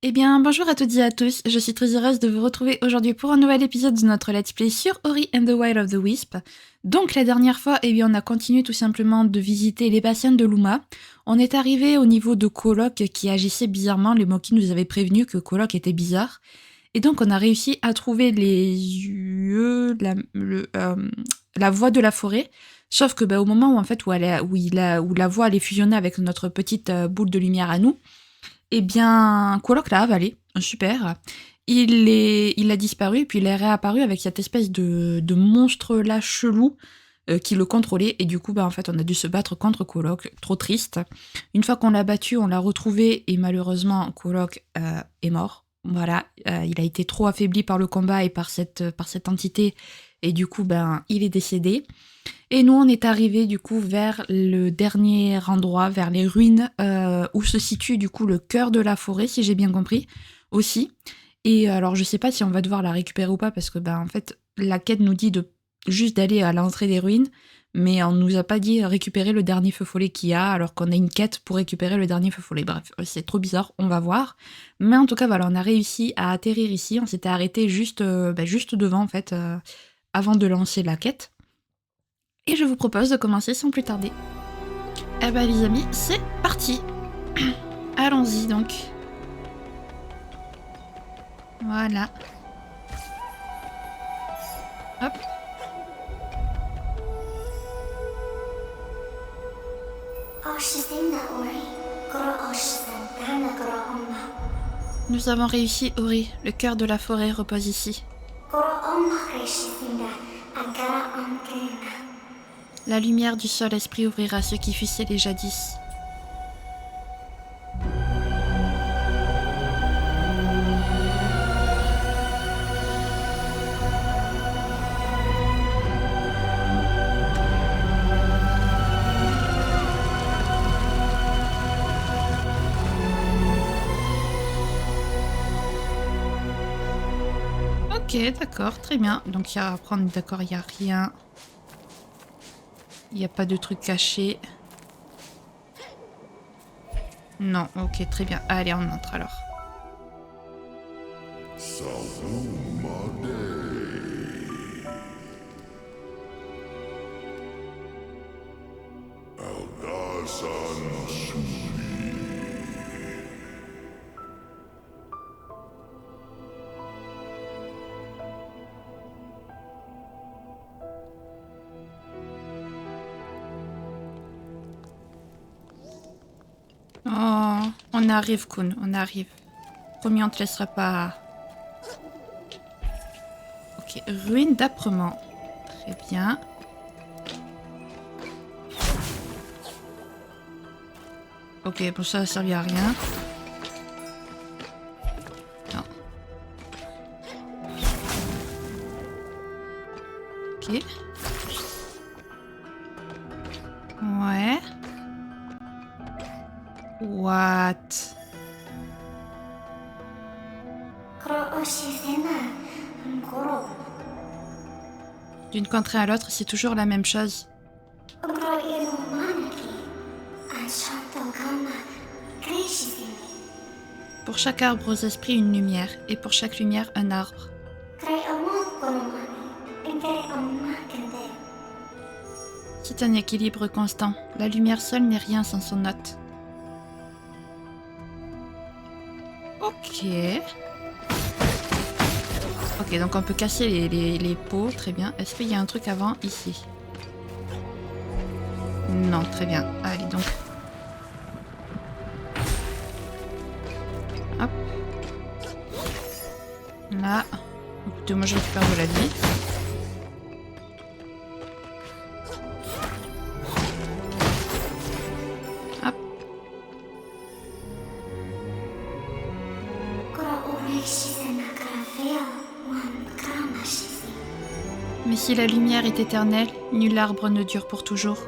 Eh bien, bonjour à toutes et à tous, je suis très heureuse de vous retrouver aujourd'hui pour un nouvel épisode de notre Let's Play sur Ori and the Will of the Wisp. Donc la dernière fois, eh bien, on a continué tout simplement de visiter les bassins de Luma. On est arrivé au niveau de Kolok qui agissait bizarrement, les Moki nous avaient prévenu que Kolok était bizarre. Et donc on a réussi à trouver les yeux, la voie de la forêt. Sauf que au moment où, en fait, où la voie allait fusionner avec notre petite boule de lumière à nous, eh bien, Kolok l'a avalé, super. Il a disparu, et puis il est réapparu avec cette espèce de monstre-là chelou qui le contrôlait. Et du coup, en fait, on a dû se battre contre Kolok. Trop triste. Une fois qu'on l'a battu, on l'a retrouvé, et malheureusement, Kolok est mort. Voilà, il a été trop affaibli par le combat et par cette entité, et du coup, il est décédé. Et nous, on est arrivé du coup vers le dernier endroit, vers les ruines où se situe du coup le cœur de la forêt, si j'ai bien compris, aussi. Et alors, je sais pas si on va devoir la récupérer ou pas, parce que en fait, la quête nous dit de juste d'aller à l'entrée des ruines, mais on nous a pas dit récupérer le dernier feu follet qu'il y a, alors qu'on a une quête pour récupérer le dernier feu follet. Bref, c'est trop bizarre, on va voir. Mais en tout cas, voilà, on a réussi à atterrir ici. On s'était arrêté juste devant, en fait, avant de lancer la quête. Et je vous propose de commencer sans plus tarder. Eh ben les amis, c'est parti. Allons-y donc. Voilà. Hop. Nous avons réussi, Ori. Le cœur de la forêt repose ici. La lumière du seul esprit ouvrira ce qui fut scellé jadis. Ok, d'accord, très bien. Donc il y a à prendre, d'accord, il n'y a rien. Il n'y a pas de truc caché. Non, ok, très bien. Allez, on entre alors. Oh, on arrive, Kun, on arrive. Promis, on te laissera pas. Ok, ruine d'âprement. Très bien. Ok, bon, ça a servi à rien. Non. Ok. Ouais. What? D'une contrée à l'autre, c'est toujours la même chose. Pour chaque arbre aux esprits, une lumière, et pour chaque lumière, un arbre. C'est un équilibre constant. La lumière seule n'est rien sans son hôte. Ok. Ok, donc on peut casser les pots, très bien. Est-ce qu'il y a un truc avant, ici? Non, très bien. Allez, donc. Hop. Là. Écoutez, moi je récupère de la vie. Hop. Mais si la lumière est éternelle, nul arbre ne dure pour toujours.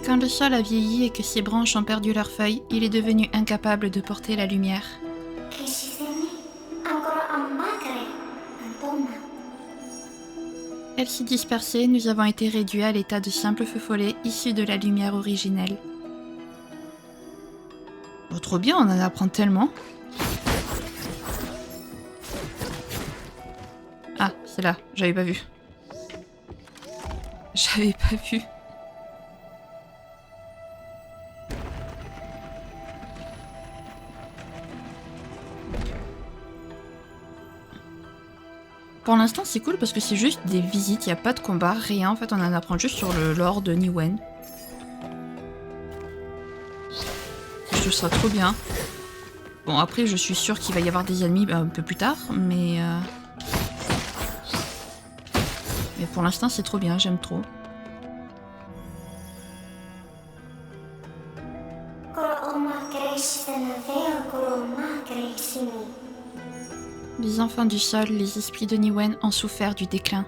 Quand le sol a vieilli et que ses branches ont perdu leurs feuilles, il est devenu incapable de porter la lumière. Elle s'est dispersée, nous avons été réduits à l'état de simples feux follets issus de la lumière originelle. Oh, trop bien, on en apprend tellement. Ah, c'est là, j'avais pas vu. J'avais pas vu. Pour l'instant, c'est cool parce que c'est juste des visites, il n'y a pas de combat, rien. En fait, on en apprend juste sur le lore de Niwen. Je trouve ça trop bien. Bon, après, je suis sûre qu'il va y avoir des ennemis un peu plus tard, mais pour l'instant, c'est trop bien, j'aime trop. Les enfants du sol, les esprits de Niwen ont souffert du déclin.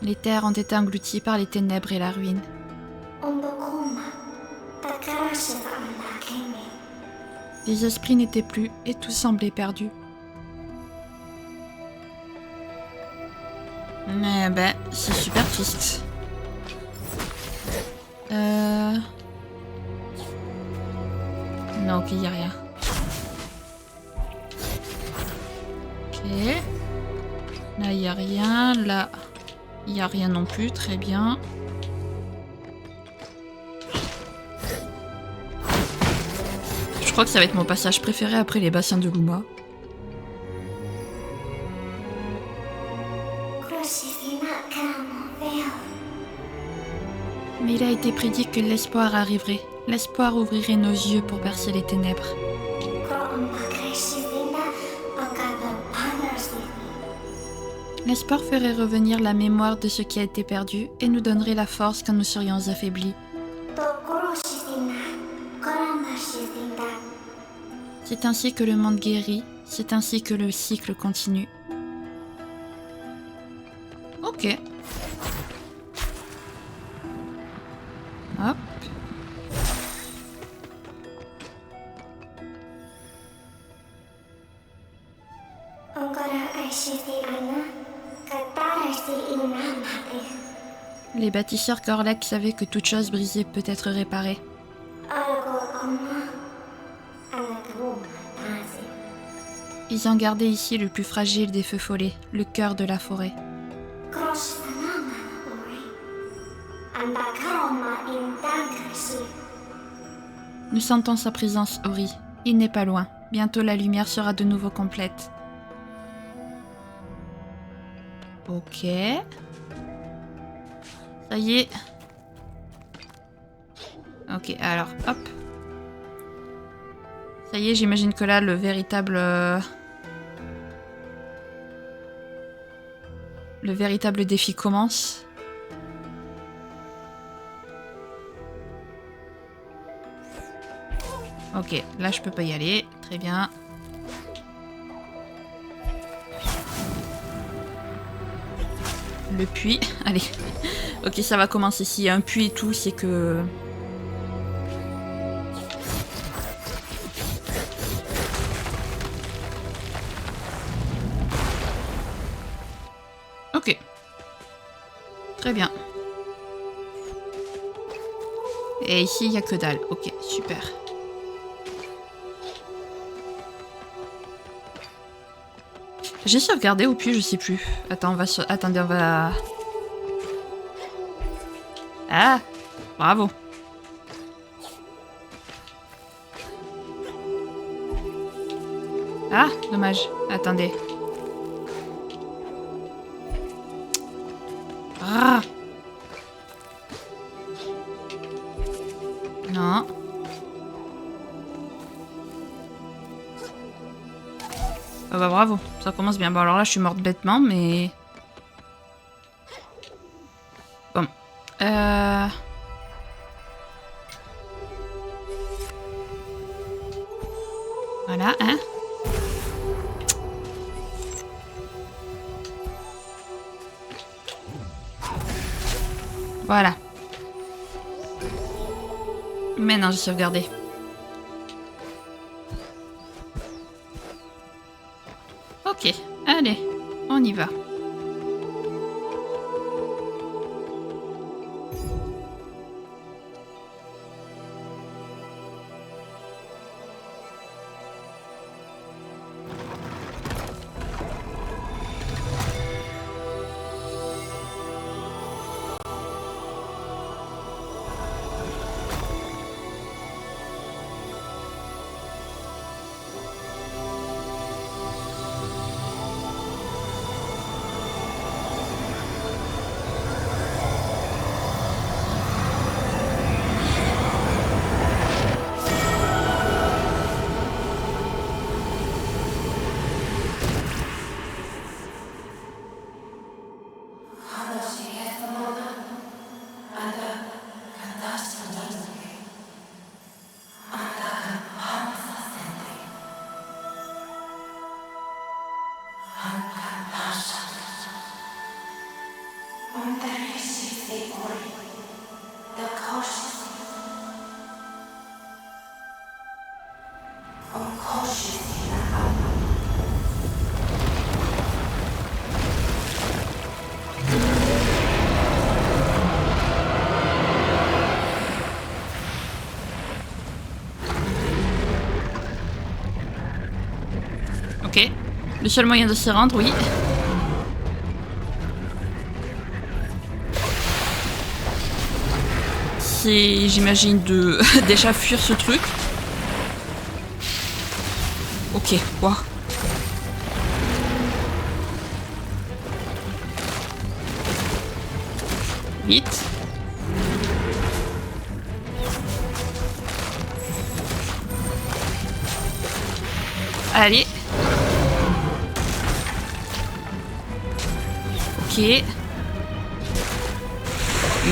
Les terres ont été englouties par les ténèbres et la ruine. Les esprits n'étaient plus et tout semblait perdu. Mais ben, c'est super triste. Non, ok, y a rien. Ok. Là, y a rien. Là, y a rien non plus. Très bien. Je crois que ça va être mon passage préféré après les bassins de Luma. Mais il a été prédit que l'espoir arriverait. L'espoir ouvrirait nos yeux pour percer les ténèbres. L'espoir ferait revenir la mémoire de ce qui a été perdu et nous donnerait la force quand nous serions affaiblis. C'est ainsi que le monde guérit, c'est ainsi que le cycle continue. Ok. Hop. Les bâtisseurs Korlek savaient que toute chose brisée peut être réparée. Ils ont gardé ici le plus fragile des feux follets, le cœur de la forêt. Nous sentons sa présence, Ori. Il n'est pas loin. Bientôt la lumière sera de nouveau complète. Ok. Ça y est. Ok, alors, hop. Ça y est, j'imagine que là, le véritable défi commence. Ok, là, je peux pas y aller. Très bien. Le puits. Allez. Ok, ça va commencer. S'il y a un puits et tout, c'est que... Ok. Très bien. Et ici, il n'y a que dalle. Ok, super. J'ai sauvegardé au puits, je sais plus. Attends, on va... Attendez, on va... Ah! Bravo. Ah, dommage. Attendez. Ah! Non. Oh bah bravo, ça commence bien. Bon alors là je suis morte bêtement mais... Bon. Voilà, hein. Voilà. Maintenant j'ai sauvegardé. Ok. Allez, on y va. Ok. Le seul moyen de s'y rendre, oui. C'est, j'imagine, de déjà fuir ce truc. Ok, quoi. Vite. Allez. Ok.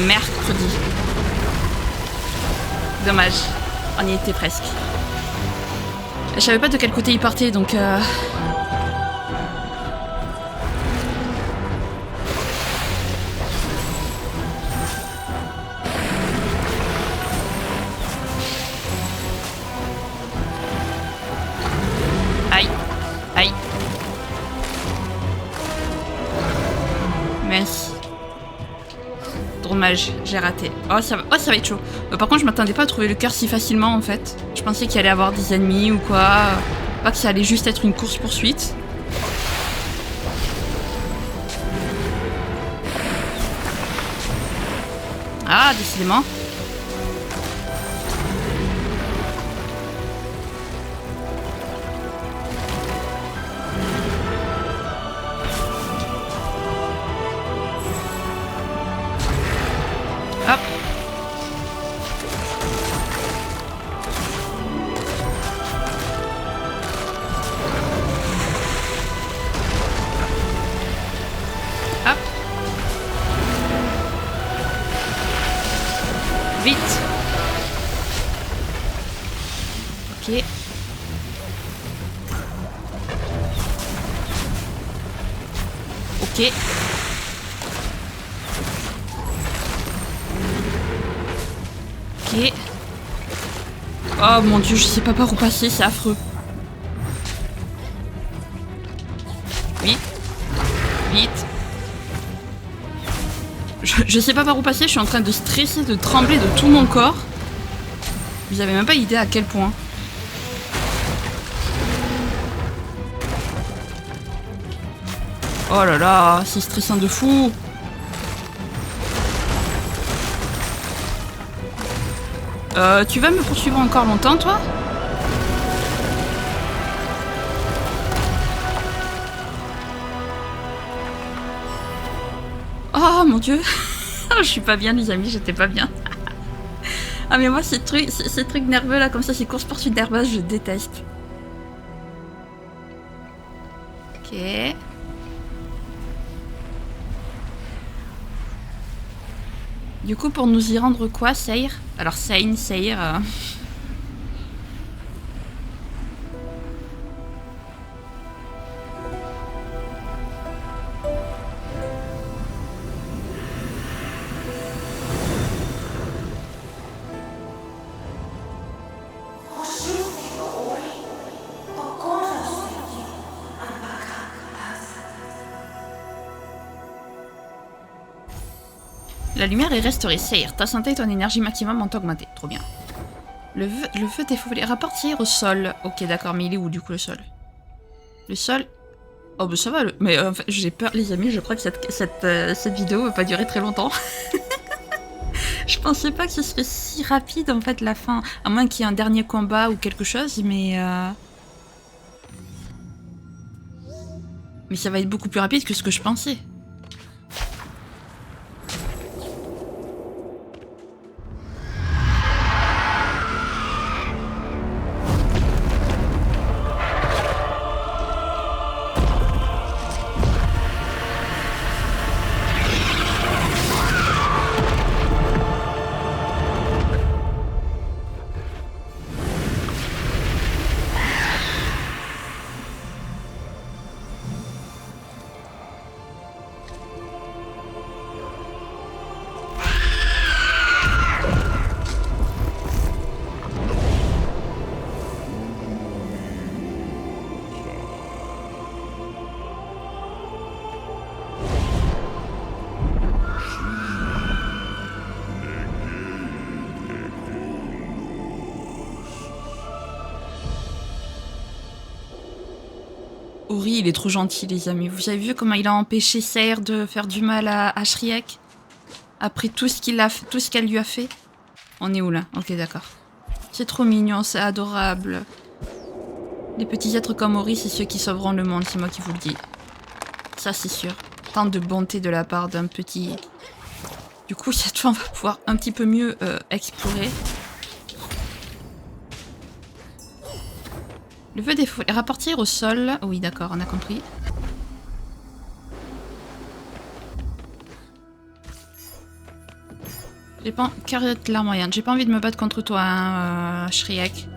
Mercredi. Dommage. On y était presque. Je savais pas de quel côté il partait, donc... Aïe. Aïe. Mince. Dommage, j'ai raté. Oh ça va être chaud. Par contre, je m'attendais pas à trouver le cœur si facilement, en fait. Je pensais qu'il allait avoir des ennemis ou quoi. Pas que ça allait juste être une course-poursuite. Ah, décidément. Hop. Hop. Vite. Ok. Ok. Ok. Oh mon dieu, je sais pas par où passer, c'est affreux. Vite. Vite. Je sais pas par où passer, je suis en train de stresser, de trembler de tout mon corps. Vous avez même pas idée à quel point. Oh là là, c'est stressant de fou. Tu vas me poursuivre encore longtemps, toi? Oh mon dieu. Je suis pas bien, les amis, j'étais pas bien. Ah mais moi, ces trucs nerveux là, comme ça, ces courses-poursuites nerveuses, je déteste. Ok. Du coup, pour nous y rendre quoi, Seir? Alors, Seir... La lumière est restaurée, Seir. Ta santé et ton énergie maximum ont augmenté. Trop bien. Le feu défoulé. Rapport Seir au sol. Ok, d'accord, mais il est où du coup le sol? Le sol... Oh bah ça va, mais en fait, j'ai peur les amis, je crois que cette vidéo va pas durer très longtemps. Je pensais pas que ce serait si rapide en fait la fin, à moins qu'il y ait un dernier combat ou quelque chose, mais ça va être beaucoup plus rapide que ce que je pensais. Ori, il est trop gentil, les amis. Vous avez vu comment il a empêché Seir de faire du mal à Shriek? Après tout ce qu'elle lui a fait? On est où là? Ok, d'accord. C'est trop mignon, c'est adorable. Les petits êtres comme Ori, c'est ceux qui sauveront le monde, c'est moi qui vous le dis. Ça, c'est sûr. Tant de bonté de la part d'un petit... Du coup, cette fois, on va pouvoir un petit peu mieux explorer. Le feu défaut. Rapportir au sol. Oui, d'accord, on a compris. J'ai pas... Carotte larmoyante. J'ai pas envie de me battre contre toi, hein, Shriek.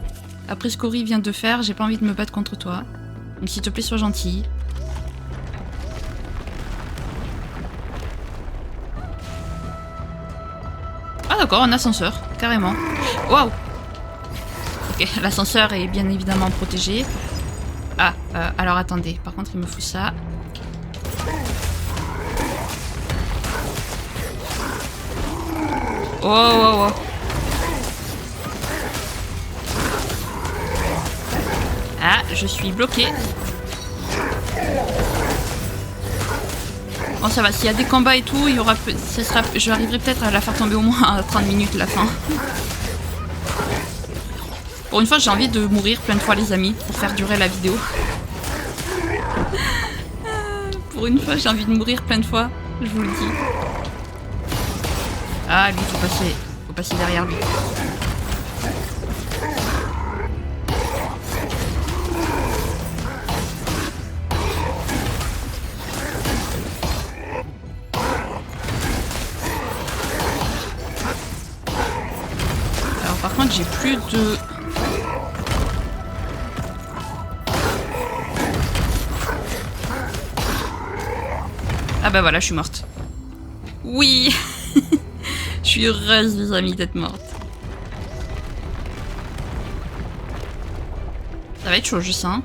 Après ce qu'Ori vient de faire, j'ai pas envie de me battre contre toi. Donc s'il te plaît, sois gentil. Ah d'accord, un ascenseur, carrément. Waouh! Ok, l'ascenseur est bien évidemment protégé. Ah, alors attendez, par contre il me faut ça. Oh, oh, oh. Ah, je suis bloquée. Bon ça va, s'il y a des combats et tout, il y aura... je arriverai peut-être à la faire tomber au moins à 30 minutes la fin. Pour une fois, j'ai envie de mourir plein de fois, les amis, pour faire durer la vidéo. Pour une fois, j'ai envie de mourir plein de fois, je vous le dis. Ah, lui, faut passer derrière lui. Alors, par contre, j'ai plus de... Ah bah voilà, je suis morte. Oui. Je suis heureuse, les amis, d'être morte. Ça va être chaud, je sens.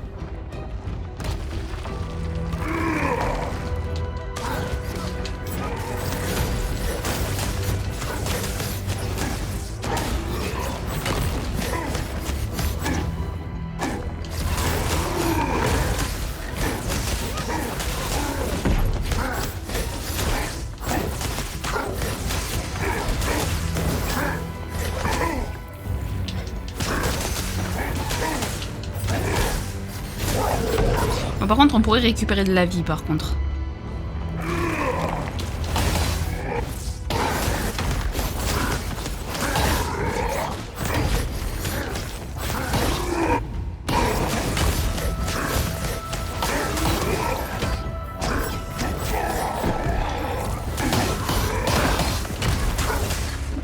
Bon, par contre, on pourrait récupérer de la vie, par contre.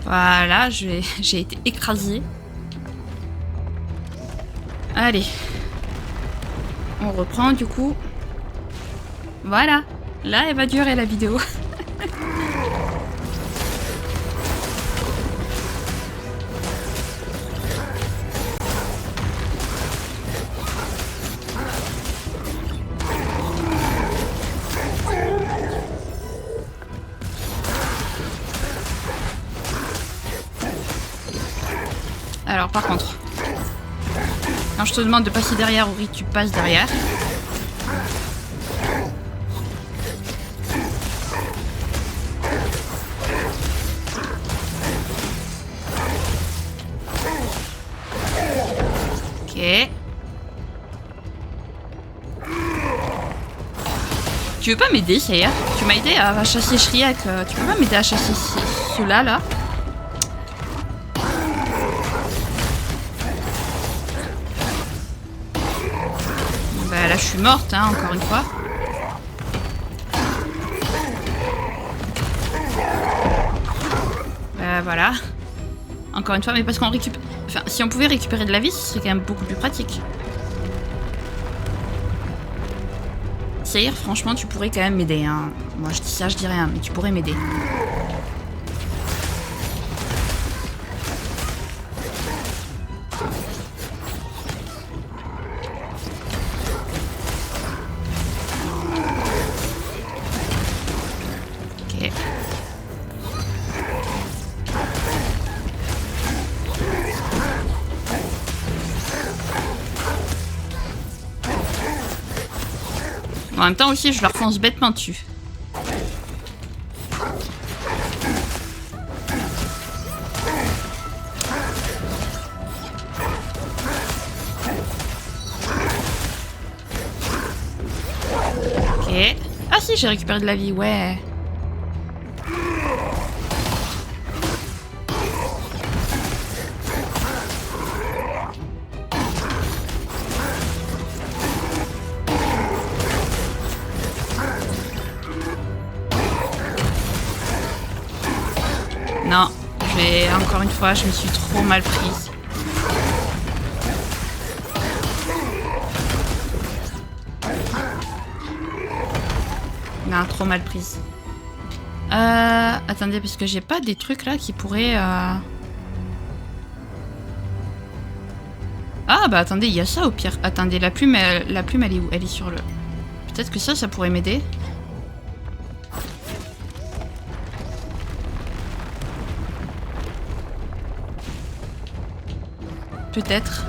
Voilà, j'ai été écrasée. Allez. On reprend du coup. Voilà. Là, elle va durer la vidéo. Alors par contre, quand je te demande de passer derrière, Ori, tu passes derrière. Ok. Tu veux pas m'aider, ça y est? Tu m'as aidé à chasser Shriek. Tu peux pas m'aider à chasser ceux-là, là? Bah là, je suis morte, hein, encore une fois. Voilà. Encore une fois, mais parce qu'on récupère... Enfin, si on pouvait récupérer de la vie, ce serait quand même beaucoup plus pratique. Saïr, franchement, tu pourrais quand même m'aider. Hein. Moi, je dis ça, je dis rien, mais tu pourrais m'aider. Ok. En même temps aussi, je leur fonce bêtement dessus. Ok. Ah si, j'ai récupéré de la vie, ouais. Non, encore une fois, je me suis trop mal prise. Non, trop mal prise. Attendez, parce que j'ai pas des trucs là qui pourraient... Ah bah attendez, il y a ça au pire. Attendez, la plume elle est où? Elle est sur le... Peut-être que ça pourrait m'aider. Peut-être.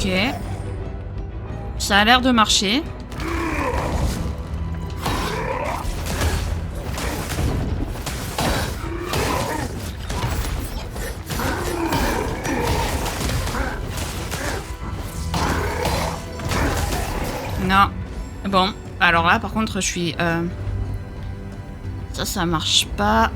Ok. Ça a l'air de marcher. Non. Bon, alors là par contre je suis... Ça marche pas.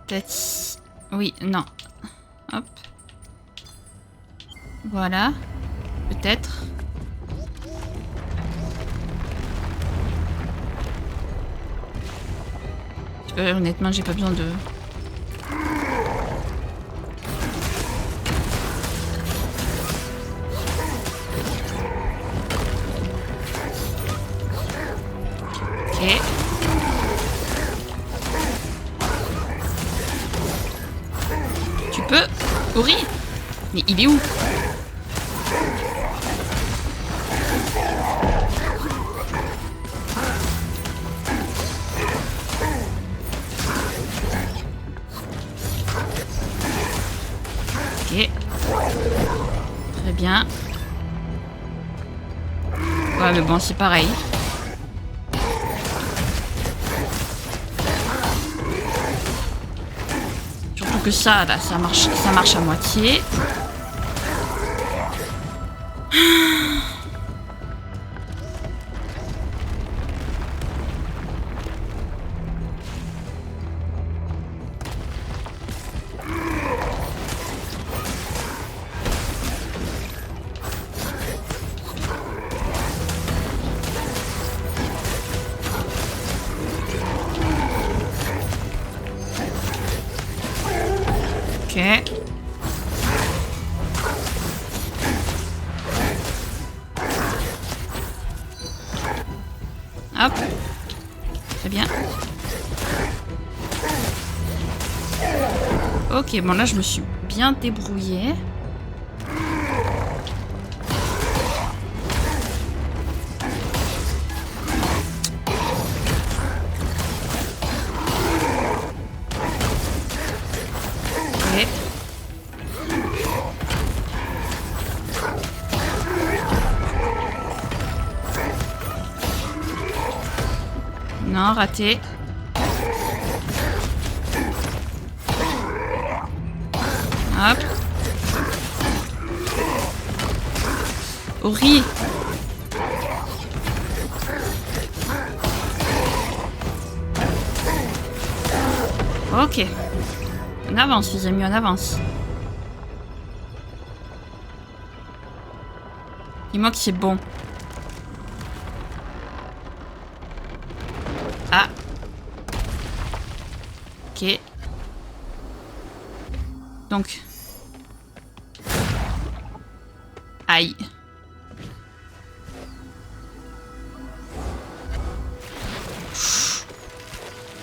Peut-être... Oui, non. Hop. Voilà. Peut-être. Honnêtement, j'ai pas besoin de... Ok. Tu peux... Ori? Mais il est où? Ok. Très bien. Ouais, mais bon, c'est pareil. Surtout que ça, là, ça marche à moitié. Ok. Hop. Très bien. Ok, bon là je me suis bien débrouillée. Ok. Non, raté. Hop. Ori. Ok. On avance, les amis, on avance. Dis-moi que c'est bon. Ah. Ok. Donc. Aïe.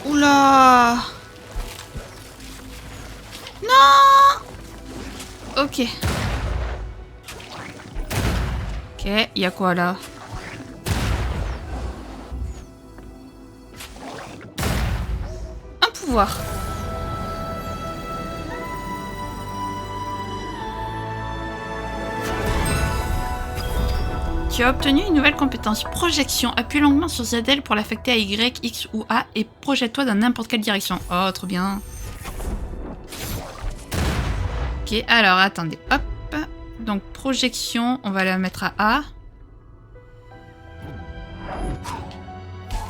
Oula. Non. Ok. Ok, il y a quoi là? Un pouvoir. Tu as obtenu une nouvelle compétence, projection. Appuie longuement sur ZL pour l'affecter à Y, X ou A et projette-toi dans n'importe quelle direction. Oh, trop bien. Ok, alors attendez, hop. Donc projection, on va la mettre à A.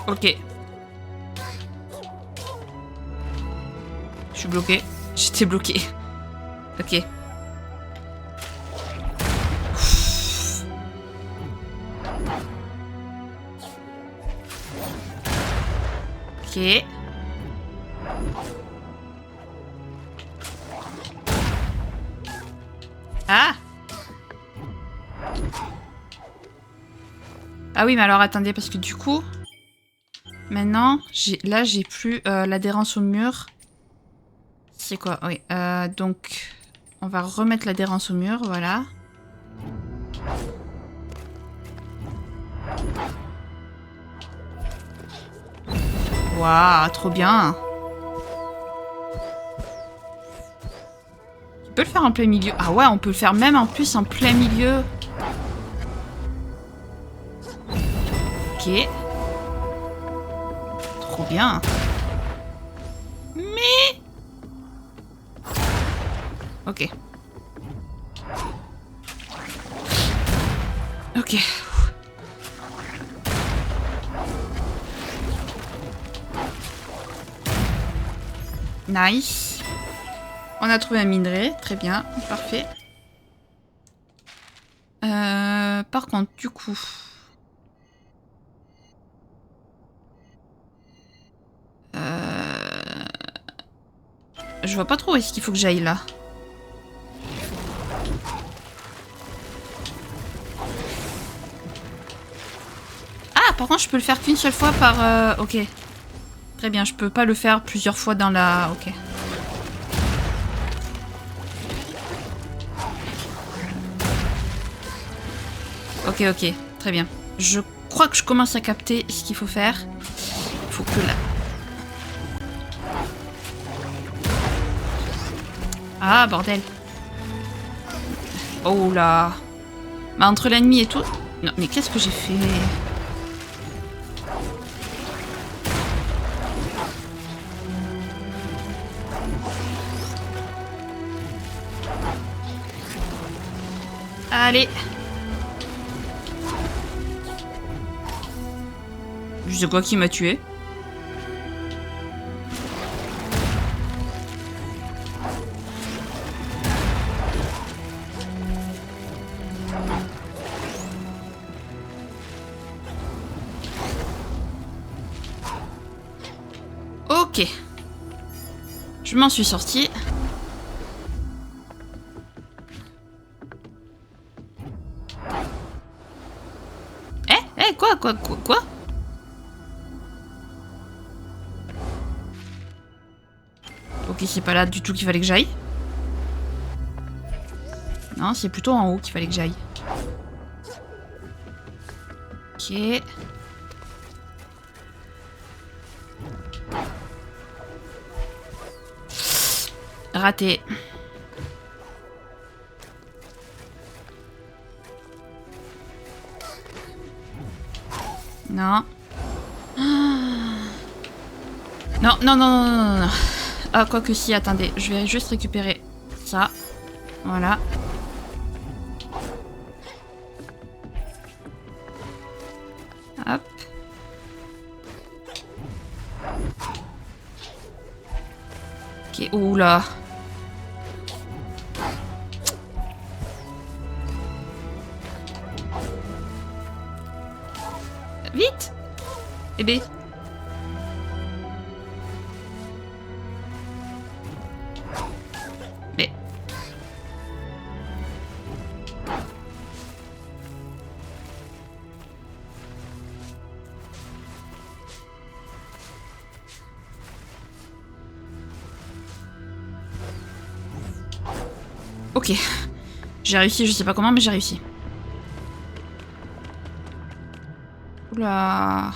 Ok. Je suis bloqué. J'étais bloqué. Ok. Ok. Ah! Ah oui, mais alors attendez, parce que du coup... Maintenant, là, j'ai plus l'adhérence au mur. C'est quoi? Oui, donc... On va remettre l'adhérence au mur, voilà. Waouh, trop bien! Tu peux le faire en plein milieu. Ah ouais, on peut le faire même en plus en plein milieu. Ok. Trop bien. Mais... Ok. Ok. Nice. On a trouvé un minerai. Très bien. Parfait. Par contre, du coup... Je vois pas trop où est-ce qu'il faut que j'aille là. Ah, par contre, je peux le faire qu'une seule fois par... Ok. Très bien, je peux pas le faire plusieurs fois dans la... Ok. Ok, ok. Très bien. Je crois que je commence à capter ce qu'il faut faire. Il faut que là... Ah, bordel. Oh là. Bah, entre l'ennemi et tout... Non, mais qu'est-ce que j'ai fait? Allez. Je sais quoi qui m'a tué. Ok. Je m'en suis sortie. Quoi? Ok, c'est pas là du tout qu'il fallait que j'aille. Non, c'est plutôt en haut qu'il fallait que j'aille. Ok. Raté. Non. Non. Ah, quoi que si, attendez. Je vais juste récupérer ça. Voilà. Hop. Ok, oula. Vite! Bébé. Mais... Ok. J'ai réussi, je sais pas comment, mais j'ai réussi. Oula.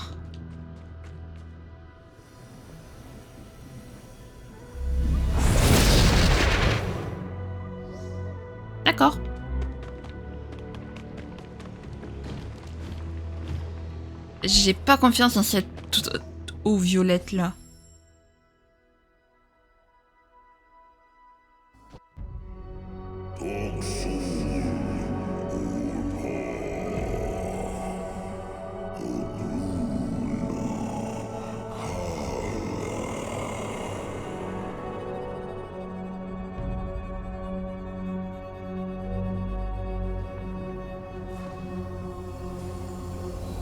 D'accord. J'ai pas confiance en cette toute eau violette là.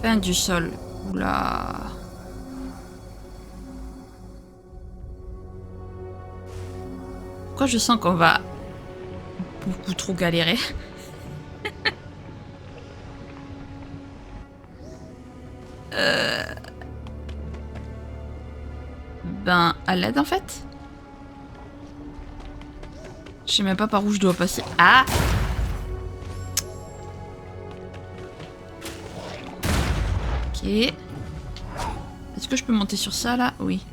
Fin du sol. Oula. Pourquoi je sens qu'on va beaucoup trop galérer? Ben, à l'aide en fait. Je sais même pas par où je dois passer. Ah! Ok. Est-ce que je peux monter sur ça là? Oui.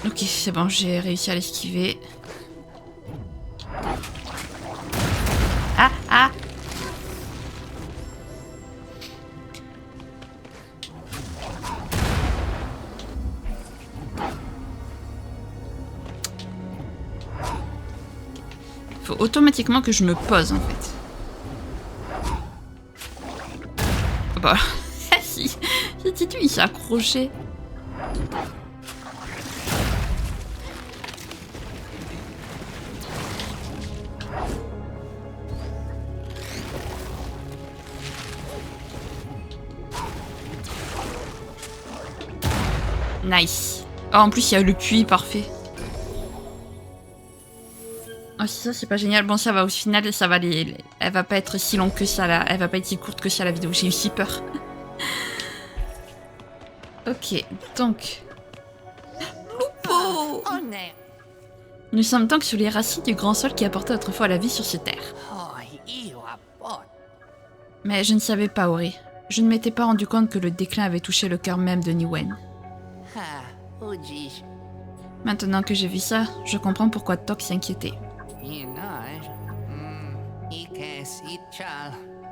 Ok, c'est bon, j'ai réussi à l'esquiver. Ah! Faut automatiquement que je me pose en fait. Bah, si, Titu il s'est accroché. Nice. Oh, en plus il y a le puits parfait. Oh, si ça c'est pas génial. Bon, ça va, au final, ça va elle va pas être si longue que ça là. Elle va pas être si courte que ça la vidéo. J'ai eu si peur. Ok, donc. Loupo! Nous sommes donc sur les racines du grand sol qui apportait autrefois la vie sur cette terre. Mais je ne savais pas, Ori. Je ne m'étais pas rendu compte que le déclin avait touché le cœur même de Niwen. Maintenant que j'ai vu ça, je comprends pourquoi Tok s'inquiétait.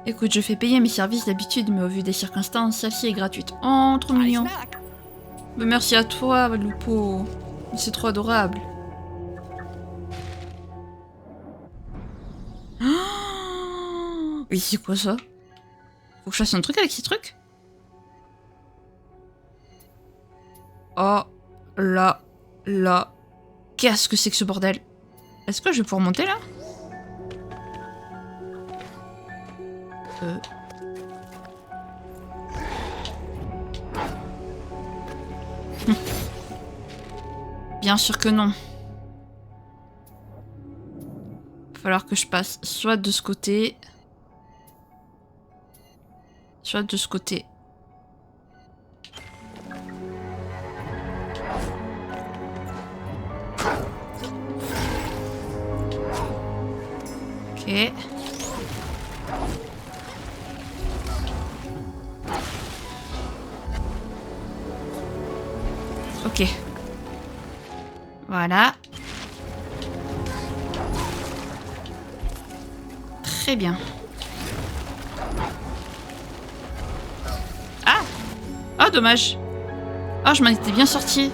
Écoute, je fais payer mes services d'habitude, mais au vu des circonstances, celle-ci est gratuite. Oh, trop mignon. Mais merci à toi, Lupo. C'est trop adorable. Oh, mais c'est quoi ça? Faut que je fasse un truc avec ces trucs? Oh là là. Qu'est-ce que c'est que ce bordel? Est-ce que je vais pouvoir monter là? Bien sûr que non. falloir que je passe soit de ce côté, soit de ce côté. Ok. Ok. Voilà. Très bien. Ah! Oh, dommage. Oh, je m'en étais bien sortie.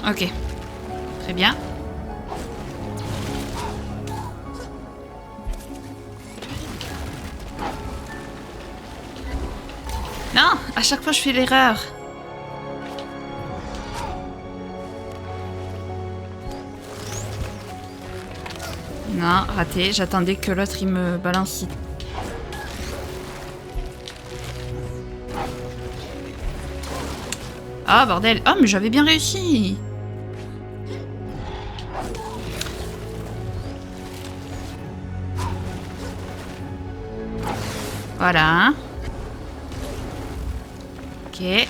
Ok. Très bien. Non! À chaque fois, je fais l'erreur. Non, raté. J'attendais que l'autre, il me balance. Ah, bordel. Oh, mais j'avais bien réussi. Voilà. Ok.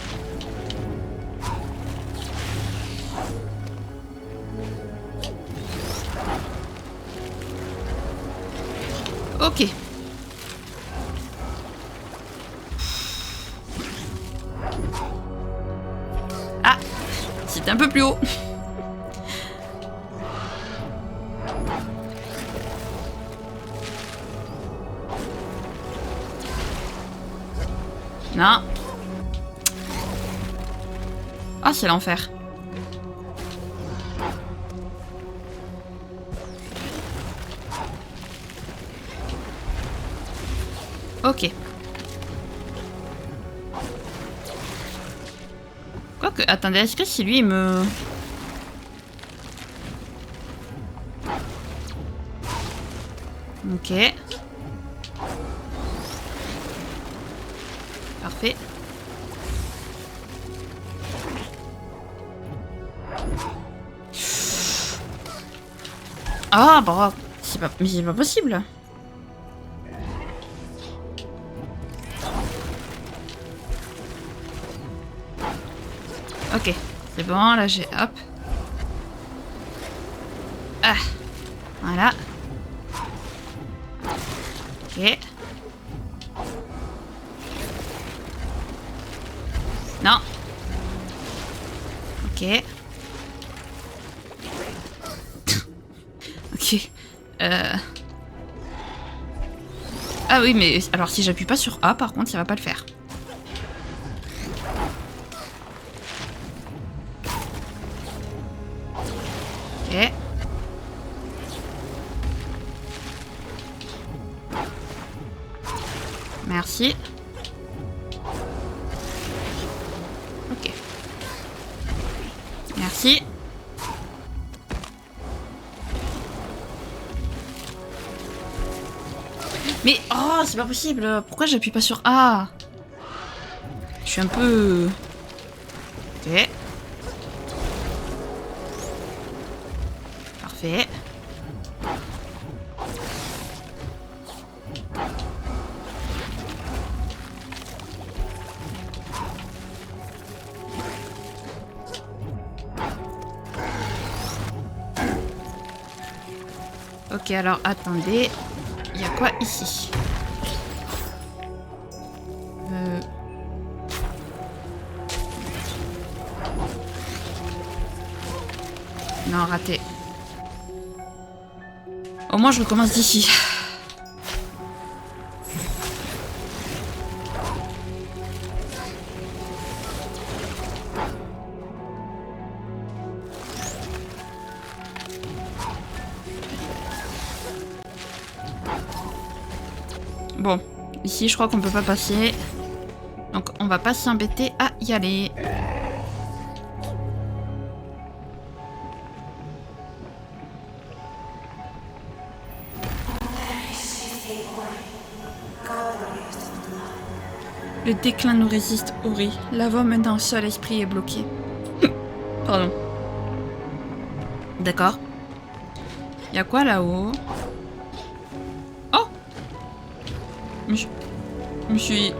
Ok. Ah, c'était un peu plus haut. Non. Ah, c'est l'enfer. Ok. Quoique, attendez, est-ce que si lui il me... Ok. Parfait. Ah, bah, c'est pas... Mais c'est pas possible. Ok, c'est bon, là j'ai... Hop. Ah, voilà. Ok. Non. Ok. Ok. Ah oui, mais alors si j'appuie pas sur A, par contre, ça va pas le faire. Ok. Merci. Ok. Merci. Mais oh, c'est pas possible. Pourquoi j'appuie pas sur A? Je suis un peu... Ok. Parfait. Ok, alors attendez. Il y a quoi ici? Non, raté. Au moins, je recommence d'ici. Bon, ici, je crois qu'on peut pas passer. Donc, on va pas s'embêter à y aller. Le déclin nous résiste, Ori. La voie menant au seul esprit est bloquée. Pardon. D'accord. Y'a quoi là-haut? Oh! Je me suis...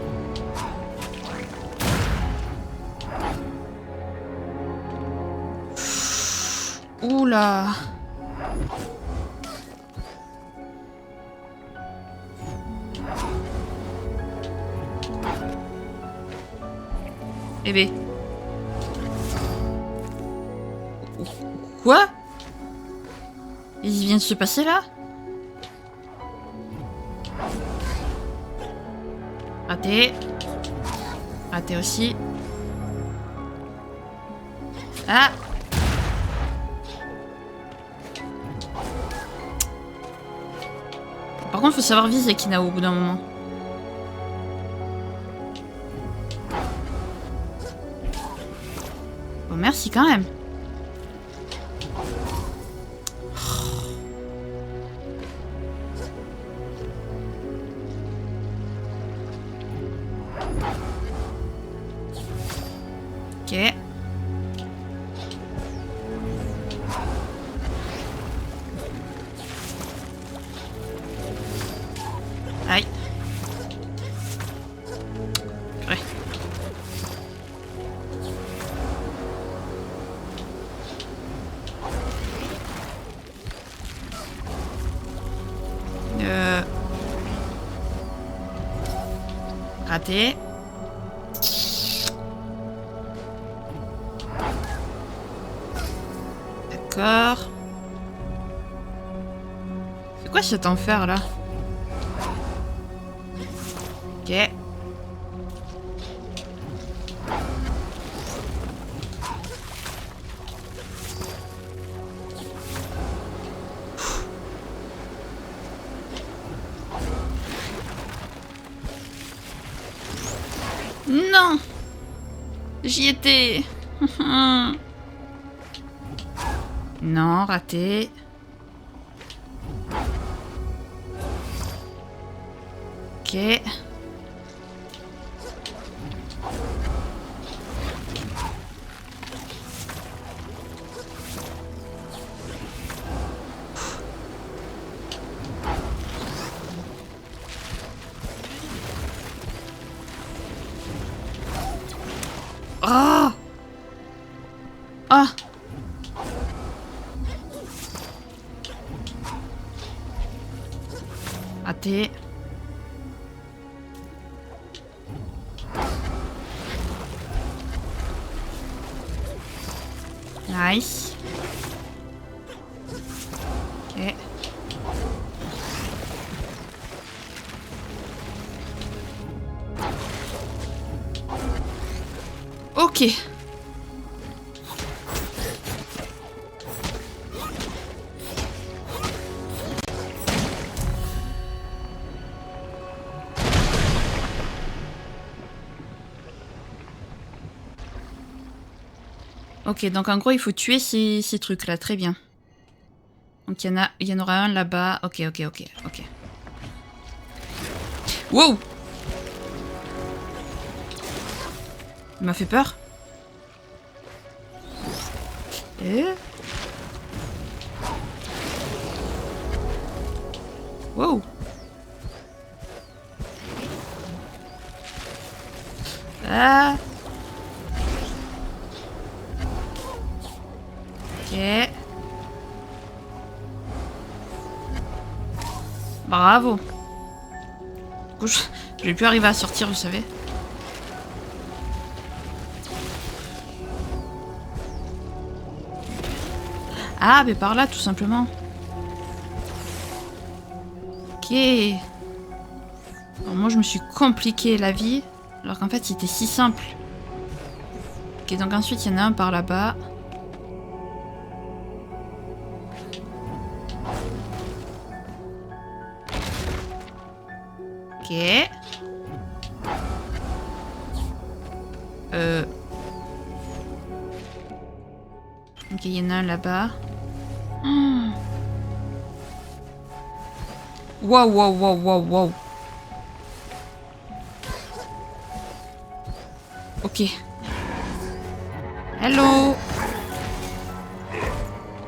Oula! Eh ben. Quoi? Il vient de se passer là? Raté. Raté aussi. Ah! Par contre, faut savoir viser Kinao au bout d'un moment. Bon, merci quand même. Ok. Aïe. Ouais. Raté. D'accord. C'est quoi cet enfer là? Ok. Non! J'y étais! Non, raté. Ok. Oh! Ah! Raté. Nice. Ok. Ok. Ok, donc en gros, il faut tuer ces trucs-là. Très bien. Donc il y en aura un là-bas. Ok. Wow! Il m'a fait peur. Wow! Ah! Ok. Bravo. Du coup, je vais plus arriver à sortir, vous savez. Ah, mais par là, tout simplement. Ok. Alors moi, je me suis compliqué la vie, alors qu'en fait, c'était si simple. Ok, donc ensuite, il y en a un par là-bas. Ok. Ok, il y en a un là-bas. Wow. Ok. Hello.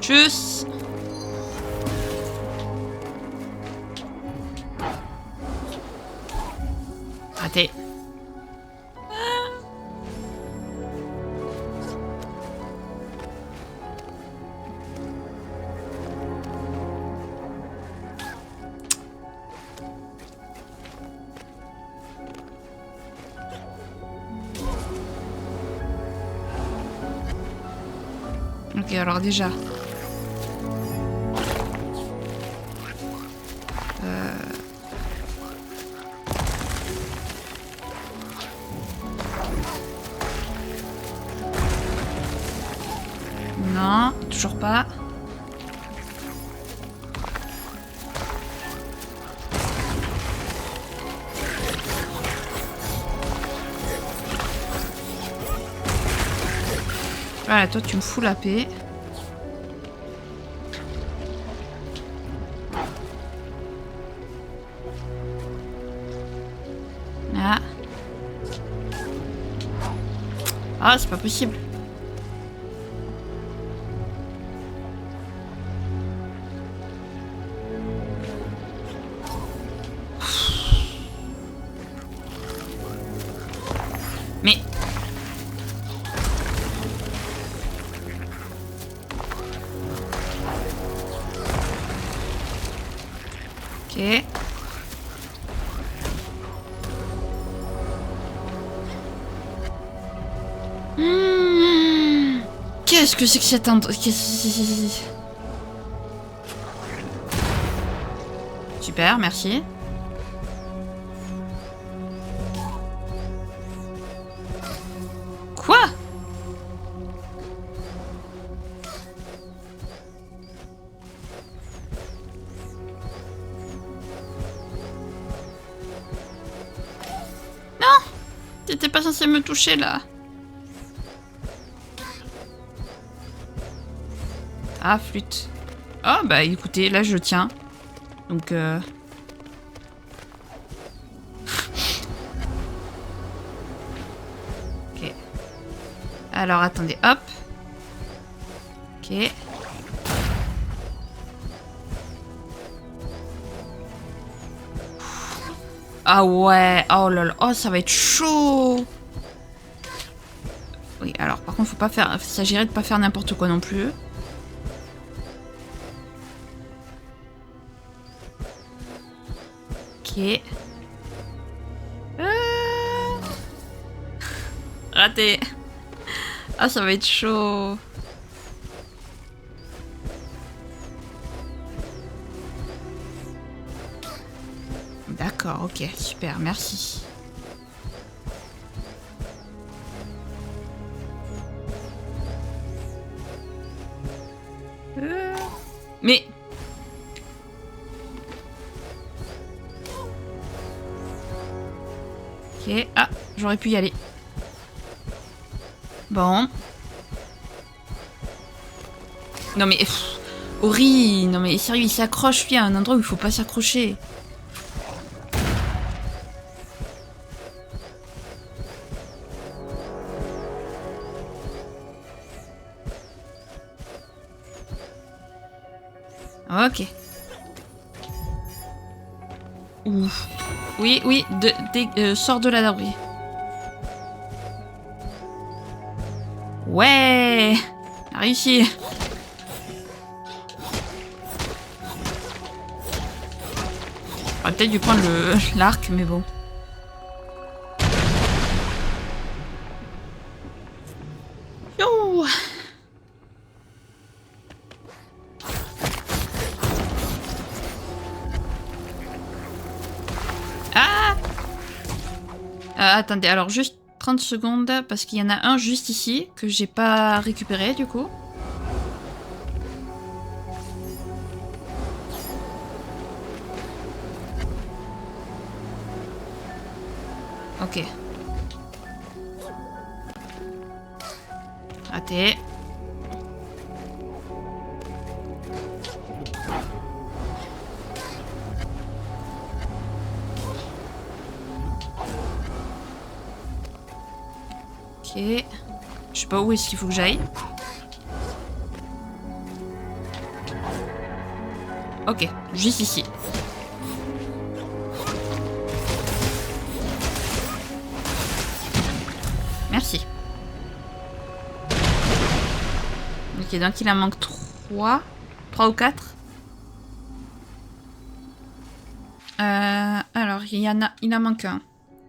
Tchuss. Raté. Ok, alors déjà... Non, toujours pas. Voilà, toi tu me fous la paix. Ah. Ah, c'est pas possible. Mais... Ok. Qu'est-ce que c'est que cet endroit? Super, merci. Quoi? Non! T'étais pas censé me toucher là. Ah, flûte. Oh, bah écoutez, là je tiens. Donc, ok. Alors, attendez, hop. Ok. Ah ouais, oh là là, oh ça va être chaud. Oui, alors par contre, faut pas faire... Il s'agirait de pas faire n'importe quoi non plus. Ok. Raté. Ah, ça va être chaud. D'accord, ok, super, merci. Mais... Ok, ah, j'aurais pu y aller. Bon. Non mais... Ori, non mais sérieux, il s'accroche, lui, à un endroit où il faut pas s'accrocher. Ok. Ouf. Oui, oui, sors de là d'abri. Ouais, réussi. J'aurais peut-être dû prendre l'arc, mais bon. Yo. Ah. Attendez, alors juste 30 secondes, parce qu'il y en a un juste ici, que j'ai pas récupéré, du coup. Ok. Raté. Ok. Je sais pas où est-ce qu'il faut que j'aille. Ok, juste ici. Merci. Ok, donc il en manque 3. 3 ou 4. Alors, il en manque un.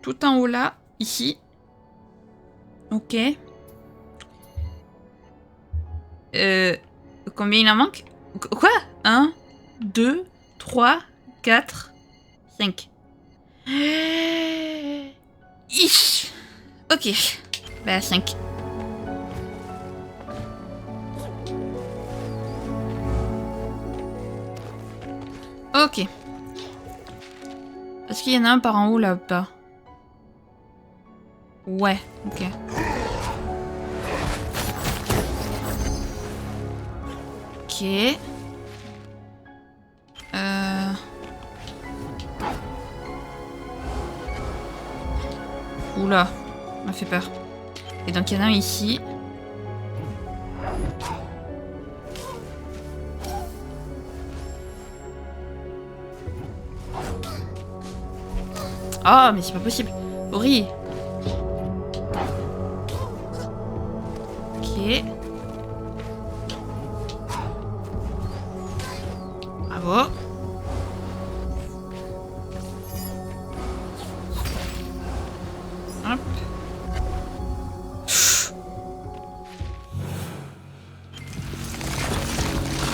Tout en haut là, ici. Ok. Combien il en manque? Quoi? 1, 2, 3, 4, 5. Ich. Ok. Bah 5. Ok. Est-ce qu'il y en a un par en haut là-bas? Ouais, ok. Ok. Oula, m'a fait peur. Et donc il y en a un ici. Oh, mais c'est pas possible. Ori. Ok. Bravo. Hop.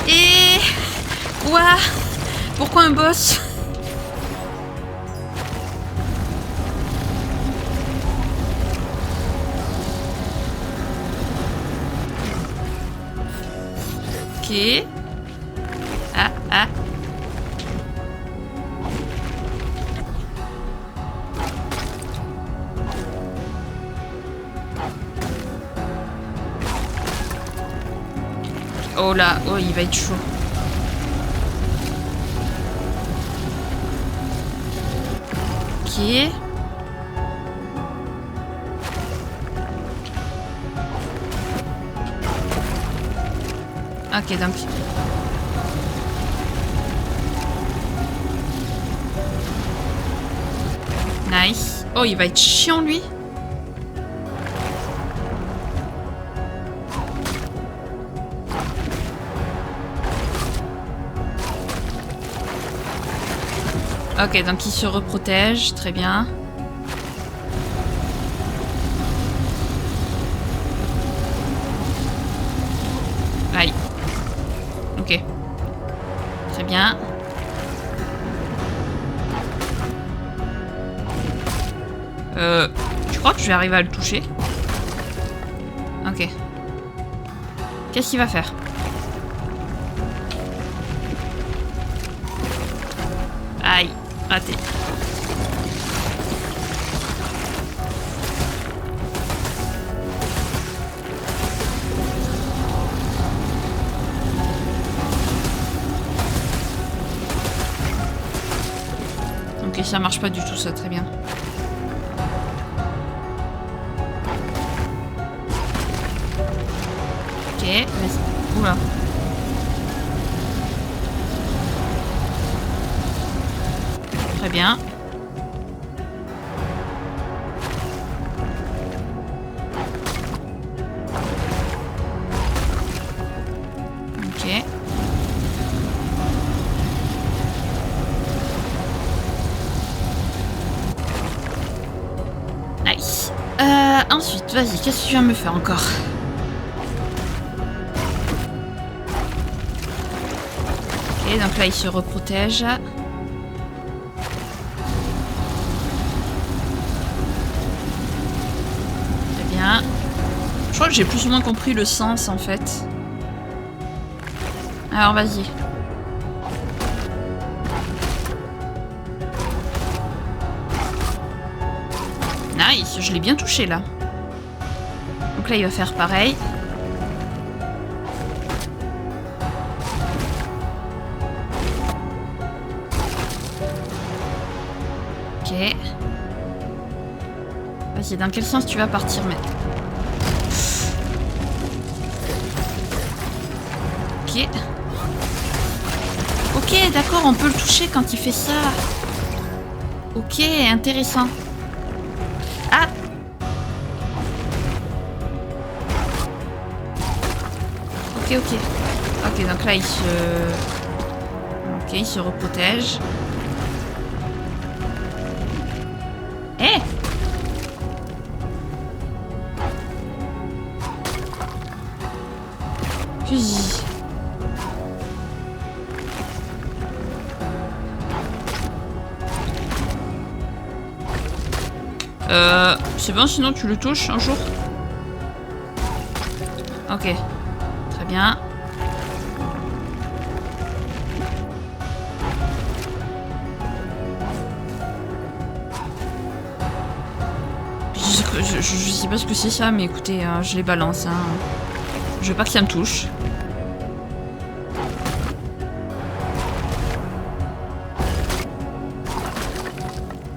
Et... Quoi? Pourquoi un boss? Ok. Ah. Oh là, oh il va être chaud. Ok. Ok, donc... Nice. Oh, il va être chiant, lui. Ok, donc il se reprotège. Très bien. Aïe. Ok. Très bien. Je crois que je vais arriver à le toucher. Ok. Qu'est-ce qu'il va faire? Aïe. Raté. Ok, ça marche pas du tout, ça, très bien. Ok, vas-y. Oula. Très bien. Ok. Nice. Ensuite, vas-y, qu'est-ce que tu viens me faire encore? Ok, donc là, il se reprotège. Très bien. Je crois que j'ai plus ou moins compris le sens, en fait. Alors, vas-y. Nice, je l'ai bien touché, là. Donc là, il va faire pareil. Ok. Vas-y, dans quel sens tu vas partir, maintenant? Ok. Ok, d'accord, on peut le toucher quand il fait ça. Ok, intéressant. Ah! Ok, ok. Ok, donc là, il se... Ok, il se reprotège. Eh! Fusil. C'est bon, sinon tu le touches un jour? Ok. Très bien. Je sais pas ce que c'est ça, mais écoutez, je les balance. Hein. Je veux pas que ça me touche.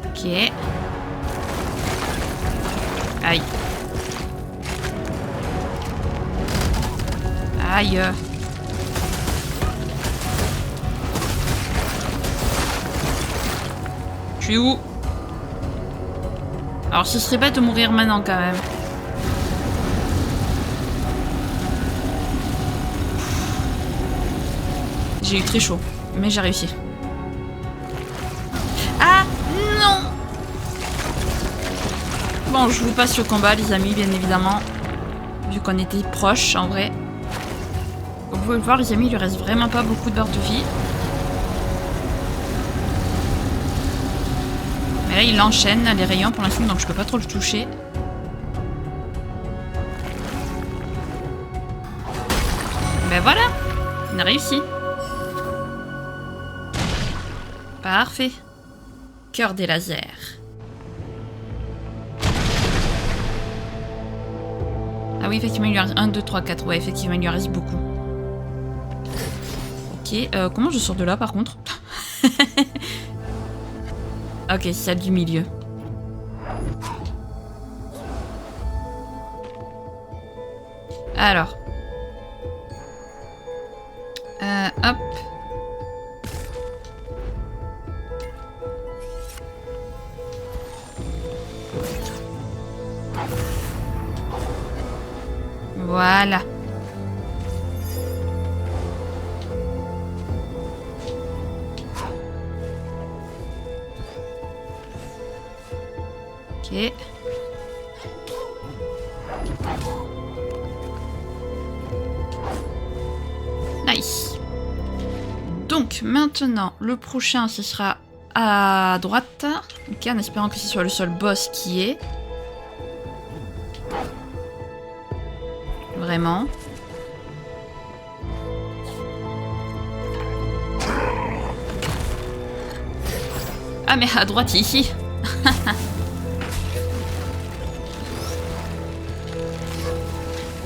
Ok. Aïe. Aïe. Je suis où? Alors ce serait bête de mourir maintenant quand même. J'ai eu très chaud, mais j'ai réussi. Ah non! Bon, je vous passe le combat les amis, bien évidemment. Vu qu'on était proches en vrai. Comme vous pouvez le voir les amis, il lui reste vraiment pas beaucoup de barres de vie. Mais là il enchaîne les rayons pour l'instant, donc je peux pas trop le toucher. Ben voilà, on a réussi. Parfait. Cœur des lasers. Ah oui, effectivement, il lui reste 1, 2, 3, 4. Ouais, effectivement, il lui reste beaucoup. Ok, comment je sors de là par contre? Ok, celle du milieu. Alors. Hop. Voilà. Ok. Nice. Donc maintenant, le prochain, ce sera à droite. Ok, en espérant que ce soit le seul boss qui est. Vraiment. Ah mais à droite, ici.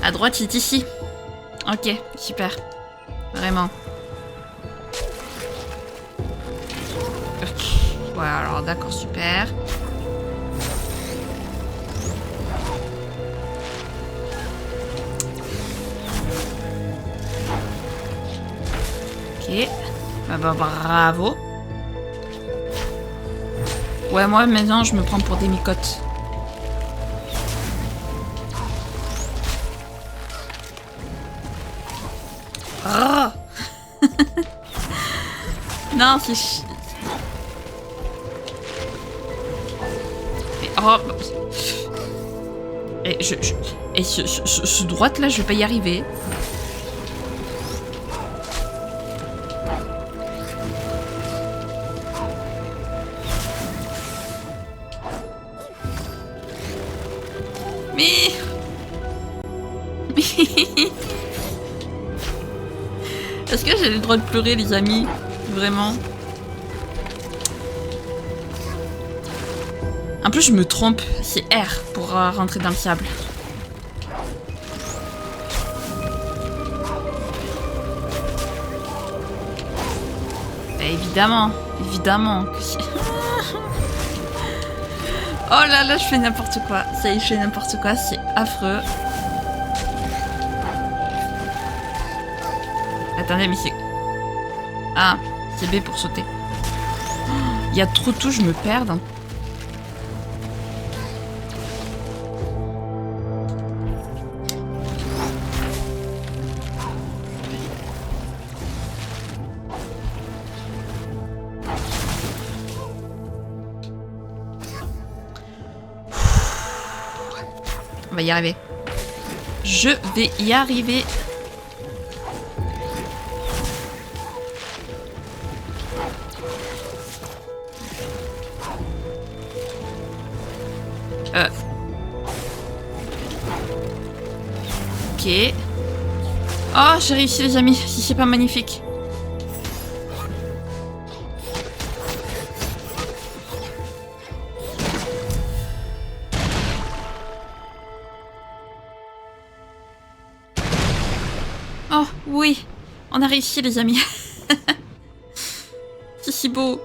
À droite, c'est ici. Ok, super. Vraiment. Ouais, alors d'accord, super. Ok. Bah, bravo. Ouais, moi maintenant je me prends pour des micottes. Oh non, c'est... Mais, oh... Et, et ce droite là, je vais pas y arriver. Mais... Est-ce que j'ai le droit de pleurer, les amis? Vraiment? En plus, je me trompe. C'est R pour rentrer dans le sable. Bah, évidemment. Évidemment que c'est... Oh là là, je fais n'importe quoi. Ça y est, je fais n'importe quoi. C'est affreux. Attendez, mais c'est... Ah, c'est B pour sauter. Il y a trop de touches, je me perds. On va y arriver. Je vais y arriver. Ok. Oh, j'ai réussi les amis, si c'est pas magnifique. Oh, oui. On a réussi les amis. C'est si beau.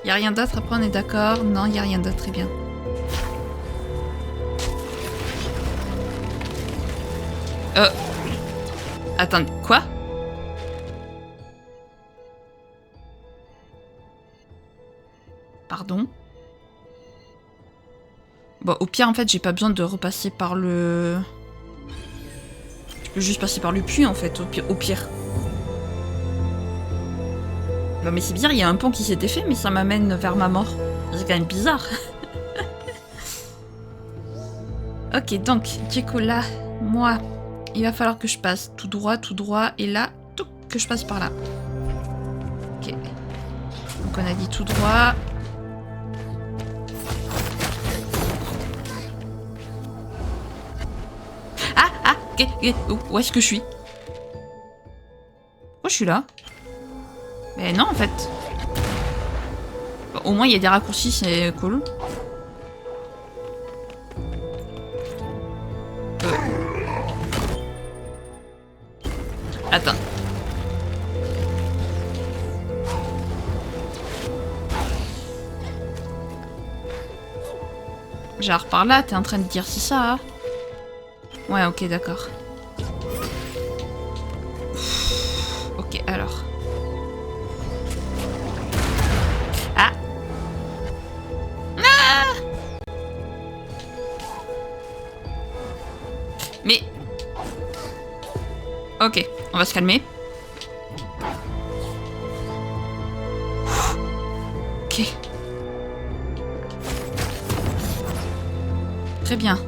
Y a rien d'autre après, on est d'accord? Non, y a rien d'autre, très bien. Attendez, quoi? Pardon? Bon, au pire, en fait, j'ai pas besoin de repasser par le... Je peux juste passer par le puits, en fait, au pire. Non, mais c'est bizarre, il y a un pont qui s'était fait, mais ça m'amène vers ma mort. C'est quand même bizarre. Ok, donc, du coup, là, moi... Il va falloir que je passe tout droit, et là, tout, que je passe par là. Ok. Donc on a dit tout droit. Ah, ok, où est-ce que je suis? Pourquoi je suis là? Mais non, en fait. Bon, au moins, il y a des raccourcis, c'est cool. Attends. Genre par là, t'es en train de dire c'est ça, hein? Ouais, ok, d'accord. Ok, alors. Ah! Ah! Mais... Ok, on va se calmer. Ok. Très bien.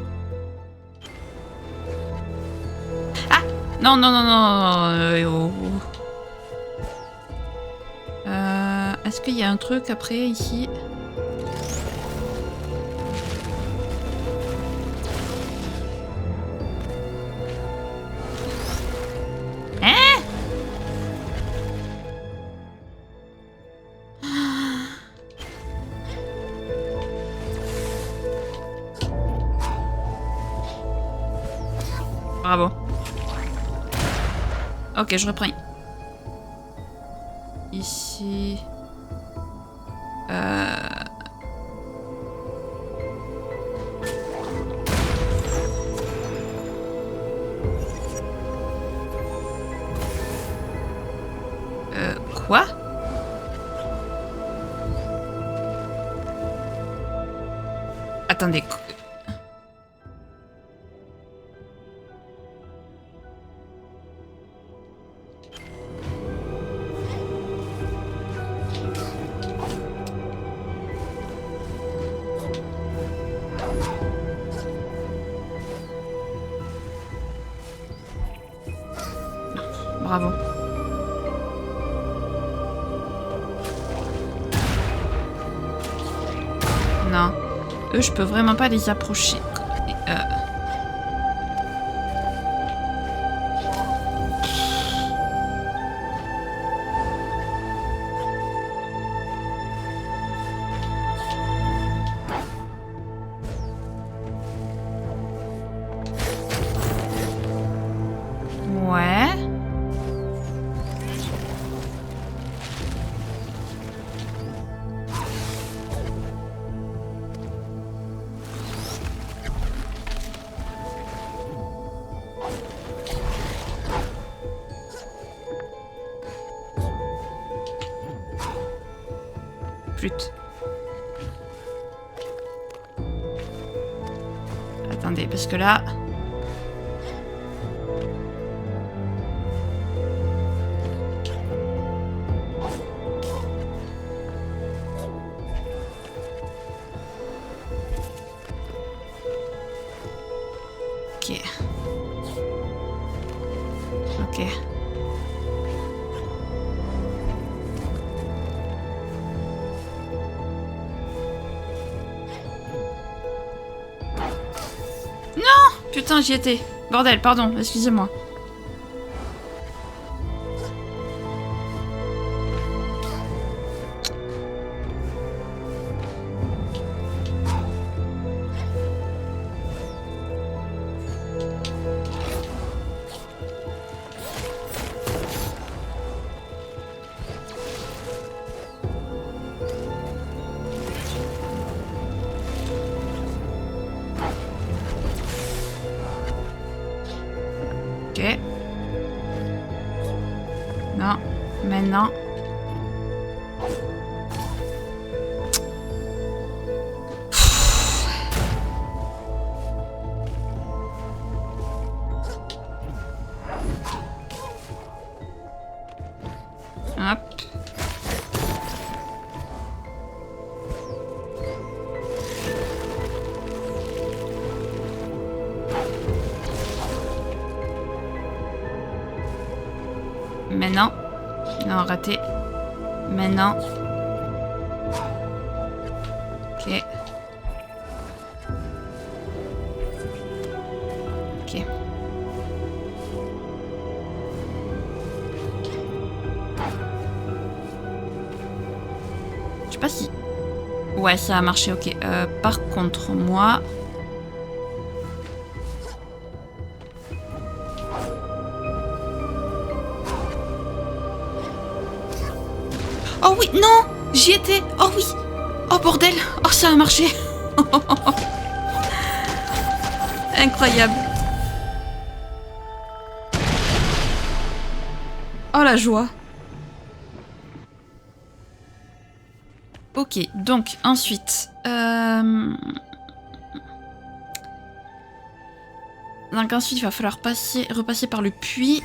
Ah! Non, non, non, non. Est-ce qu'il y a un truc après, ici? Bravo. Ok, je reprends. Ici... Quoi? Attendez. Bravo. Non. Eux, je peux vraiment pas les approcher. Ouais. flûte. Attendez, parce que là... Ok. Ok. Non! Putain, j'y étais. Bordel, pardon, excusez-moi. Ok. Non. Maintenant. Hop. Maintenant. Non, raté. Maintenant. Ok. Ok. Je sais pas si... Ouais, ça a marché, ok. Par contre, moi... Oh oui, non! J'y étais! Oh oui! Oh bordel! Oh, ça a marché! Incroyable! Oh la joie! Ok, donc ensuite... Donc ensuite, il va falloir repasser par le puits.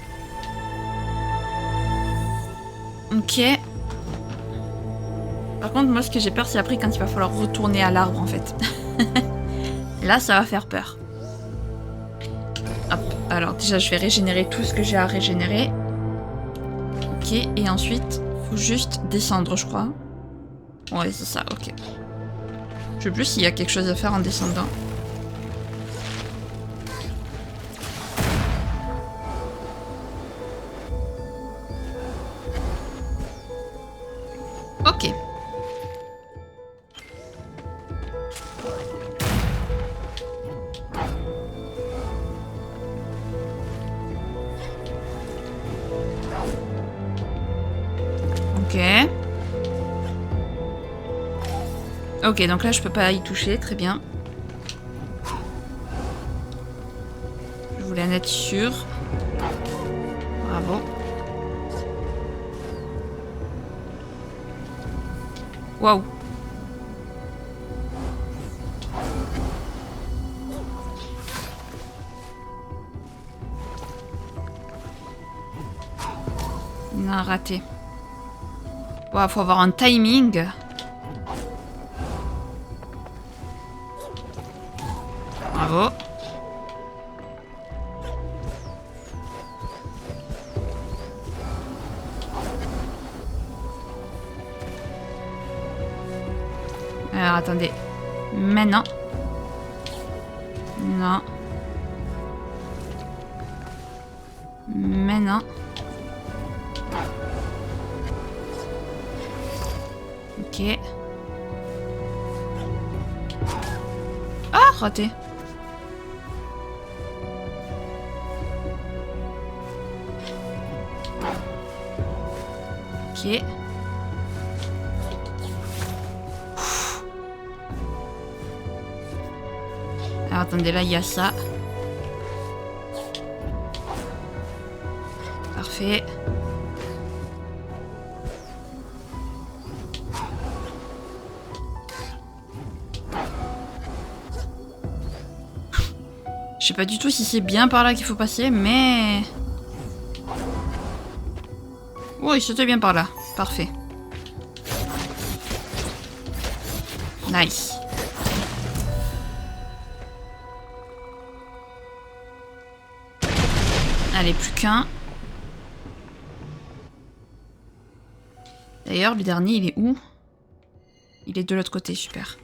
Ok. Par contre, moi, ce que j'ai peur, c'est après quand il va falloir retourner à l'arbre, en fait. Là, ça va faire peur. Hop. Alors, déjà, je vais régénérer tout ce que j'ai à régénérer. Ok, et ensuite, faut juste descendre, je crois. Ouais, c'est ça, ok. Je sais plus s'il y a quelque chose à faire en descendant. Ok. Ok. Ok, donc là je peux pas y toucher, très bien. Je voulais en être sûre. Bravo. Waouh. Non, raté. Waouh, faut avoir un timing. Bravo. Alors, attendez. Maintenant. Non. Maintenant. Ok. Ah, raté. Ok. Alors attendez, là il y a ça. Parfait. Je sais pas du tout si c'est bien par là qu'il faut passer, mais... Oui, c'était bien par là. Parfait. Nice. Allez, plus qu'un. D'ailleurs, le dernier, il est où? Il est de l'autre côté, super.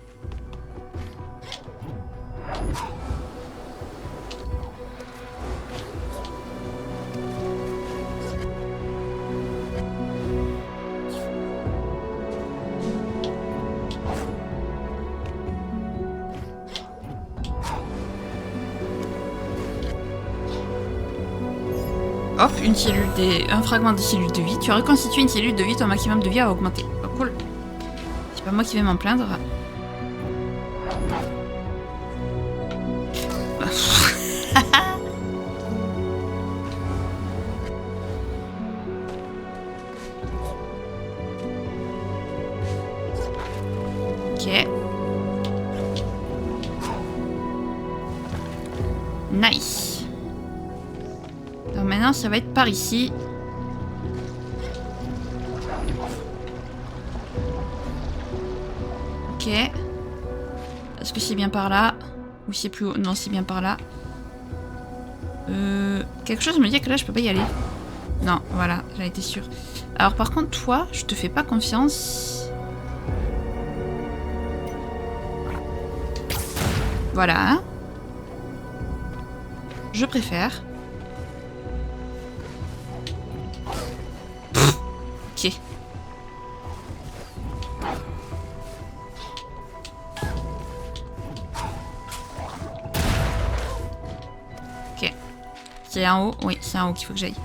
Hop, une cellule un fragment de cellule de vie. Tu as reconstitué une cellule de vie, ton maximum de vie a augmenté. Oh, cool. C'est pas moi qui vais m'en plaindre. Ok. Nice. Donc maintenant, ça va être par ici. Ok. Est-ce que c'est bien par là? Ou c'est plus haut? Non, c'est bien par là. Quelque chose me dit que là, je peux pas y aller. Non, voilà, j'en étais sûre. Alors par contre, toi, je te fais pas confiance. Voilà. Je préfère. Ok. Ok. C'est en haut? Oui, c'est en haut qu'il faut que j'aille.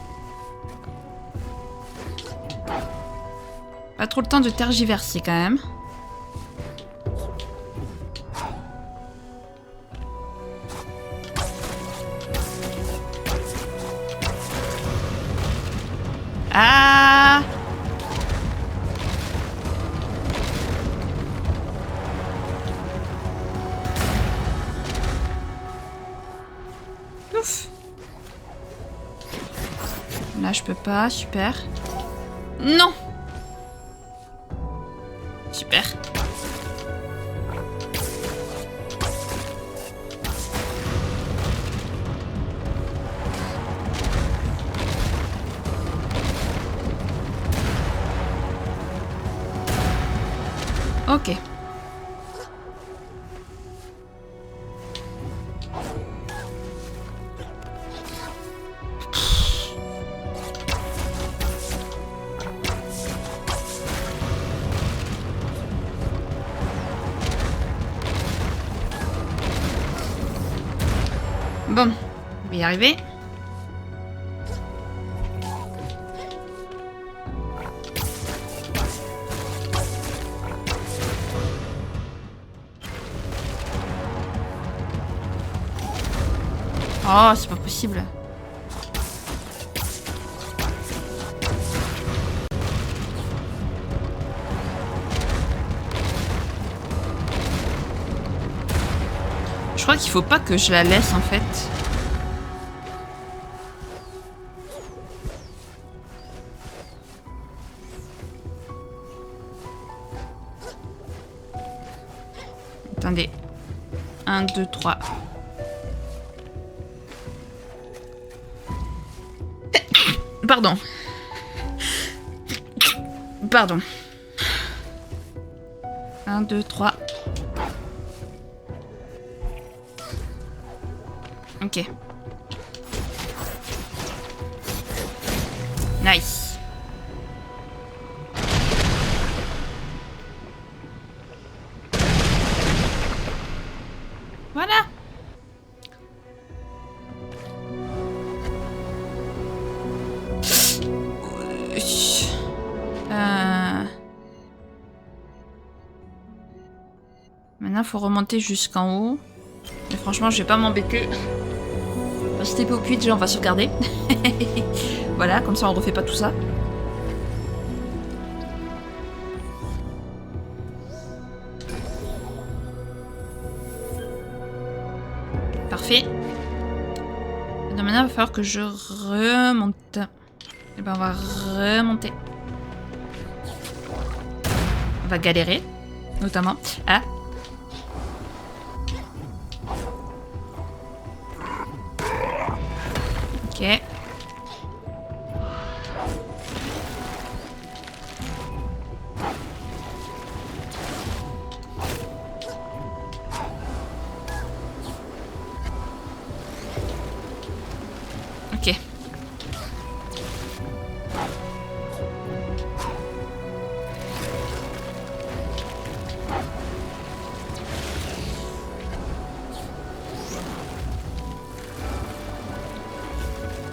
Pas trop le temps de tergiverser quand même. Ah! Ouf! Là, je peux pas. Super. Non! Super. Ok. Bon, on va y arriver. Oh, c'est pas possible. Je crois qu'il faut pas que je la laisse en fait. Attendez. 1, 2, 3. Pardon. Pardon. 1, 2, 3. Ok. Nice. Voilà. Maintenant, faut remonter jusqu'en haut. Mais franchement, je vais pas m'embêter. Si t'es pas au puits, déjà, on va sauvegarder. Voilà, comme ça, on refait pas tout ça. Parfait. maintenant, il va falloir que je remonte. Et ben, on va remonter. On va galérer, notamment. Ah. Ok. Ok.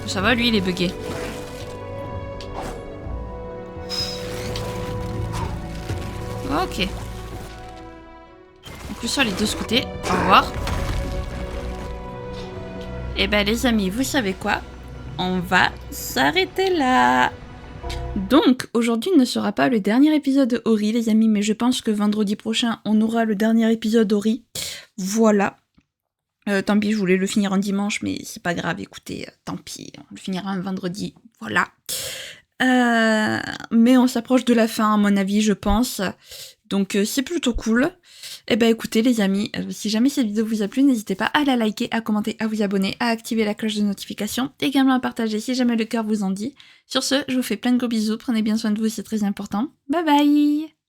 Ça va, lui, il est bugué. Ok. En plus, ça, les deux scoutés. Au revoir. Et ben, les amis, vous savez quoi? On va s'arrêter là. Donc, aujourd'hui ne sera pas le dernier épisode de Ori, les amis, mais je pense que vendredi prochain, on aura le dernier épisode d'Ori. Voilà. Tant pis, je voulais le finir un dimanche, mais c'est pas grave, écoutez, tant pis, on le finira un vendredi, voilà. Mais on s'approche de la fin, à mon avis, je pense. Donc c'est plutôt cool. Et ben écoutez les amis, si jamais cette vidéo vous a plu, n'hésitez pas à la liker, à commenter, à vous abonner, à activer la cloche de notification, également à partager si jamais le cœur vous en dit. Sur ce, je vous fais plein de gros bisous, prenez bien soin de vous, c'est très important. Bye bye!